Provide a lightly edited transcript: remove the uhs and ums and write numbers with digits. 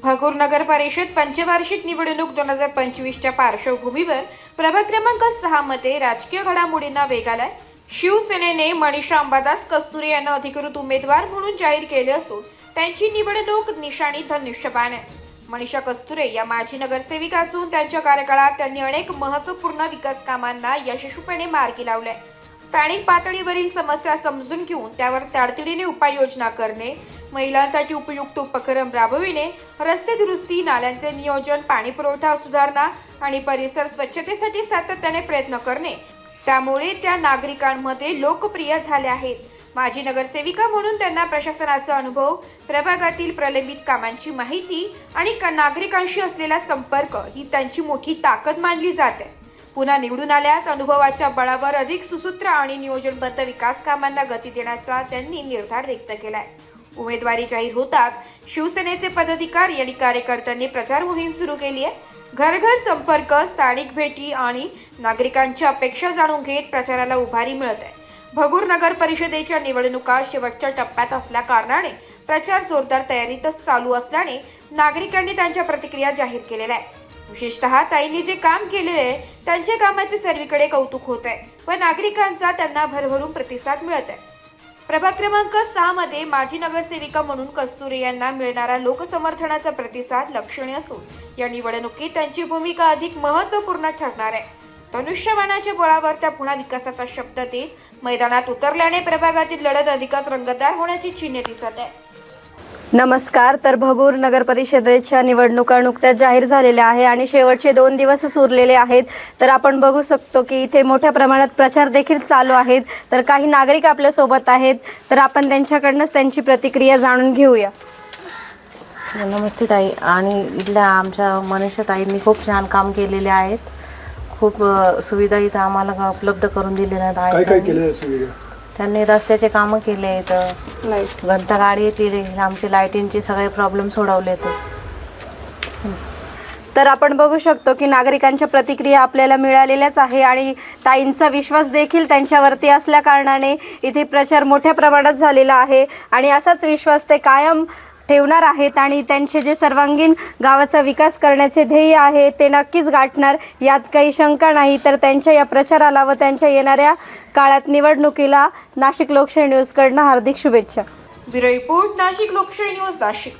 भगूर नगर परिषद पंचवार्षिक निवडणूक 2025च्या पार्श्वभूमीवर प्रभाग क्रमांक 6 मध्ये राजकीय घडामोडींना वेग आलाय। शिवसेनेने मनीषा अंबादास कस्तुरे यांना अधिकृत उमेदवार म्हणून जाहीर केले असून त्यांची निवडणूक निशाणी धनुष्यबाण आहे। मनीषा कस्तुरे या माजी नगरसेविका असून त्यांच्या कार्यकाळात त्यांनी अनेक महत्त्वपूर्ण विकास कामांना यशस्वीपणे मार्गी लावले। स्थानिक पातळीवरील समस्या समजून घेऊन त्यावर तातडीने उपाययोजना करणे, महिलांसाठी उपयुक्त उपक्रम राबविणे, रस्ते दुरुस्ती, नाल्यांचे नियोजन, पाणी पुरवठा सुधारणा आणि परिसर स्वच्छतेसाठी सातत्याने प्रयत्न करणे, त्यामुळे त्या नागरिकांमध्ये लोकप्रिय झाल्या आहेत। माजी नगरसेविका म्हणून त्यांना प्रशासनाचा अनुभव, प्रभागातील प्रलंबित कामांची माहिती आणि नागरिकांशी असलेला संपर्क ही त्यांची मोठी ताकद मानली जाते। पुन्हा निवडून आल्यास अनुभवाच्या बळावर अधिक सुसूत्र आणि नियोजनबद्ध विकास कामांना गती देण्याचा त्यांनी निर्धार व्यक्त केलाय। उमेदवारी जाहीर होताच शिवसेनेचे पदाधिकारी आणि कार्यकर्त्यांनी प्रचार मोहीम सुरू केली आहे। घर घर संपर्क, स्थानिक भेटी आणि नागरिकांच्या अपेक्षा जाणून घेत प्रचाराला उभारी मिळत आहे। भगूर नगर परिषदेच्या निवडणुका शेवटच्या टप्प्यात असल्या कारणाने प्रचार जोरदार तयारीतच चालू असल्याने नागरिकांनी त्यांच्या प्रतिक्रिया जाहीर केलेल्या आहेत। विशेषतः ताईंनी जे काम केलेले आहे त्यांच्या कामाचे सर्वीकडे कौतुक होत आहे व नागरिकांचा त्यांना भरभरून प्रतिसाद मिळत आहे। प्रभाग क्रमांक 6 मध्ये माजी नगरसेविका म्हणून कस्तुरे यांना मिळणारा लोकसमर्थनाचा प्रतिसाद लक्षणीय असून या निवडणुकीत त्यांची भूमिका अधिक महत्त्वपूर्ण ठरणार आहे। धनुष्यबाणाच्या बळावर त्या पुन्हा विकासाचा शब्द देत मैदानात उतरल्याने प्रभागातील लढत अधिकच रंगतदार होण्याची चिन्हे दिसत आहे। नमस्कार। तर भगूर नगर परिषदेच्या निवडणुका नुकत्याच जाहीर झालेल्या आहे आणि शेवटचे 2 दिवस उरलेले आहेत। तर आपण बघू शकतो की इथे मोठ्या प्रमाणात प्रचार देखील चालू आहेत। तर काही नागरिक आपल्या सोबत आहेत, तर आपण त्यांच्याकडूनच त्यांची प्रतिक्रिया जाणून घेऊया। नमस्ते ताई, आणि इथल्या आमच्या मनीषा ताईंनी खूप छान काम केलेले आहेत। खूप सुविधा इथं आम्हाला उपलब्ध करून दिलेल्या आहेत। काय काय केलं सुविधा? त्यांनी रस्त्याचे कामं केले आहेत, लाईट घंटा गाडी येतील, आमचे लाईटिंगचे सगळे प्रॉब्लेम सोडवले ते। तर आपण बघू शकतो की नागरिकांच्या प्रतिक्रिया आपल्याला मिळालेल्याच आहे आणि ताईंचा विश्वास देखील त्यांच्यावरती असल्या कारणाने इथे प्रचार मोठ्या प्रमाणात झालेला आहे आणि असाच विश्वास ते कायम ठेवणार आहेत आणि त्यांचे जे सर्वांगीण गावाचा विकास करण्याचे ध्येय आहे ते नक्कीच गाठणार, यात काही शंका नाही। तर त्यांच्या या प्रचाराला व त्यांच्या येणाऱ्या काळात निवडणुकीला नाशिक लोकशाही न्यूजकडून हार्दिक शुभेच्छा। ब्युरो रिपोर्ट, नाशिक लोकशाही न्यूज, नाशिक।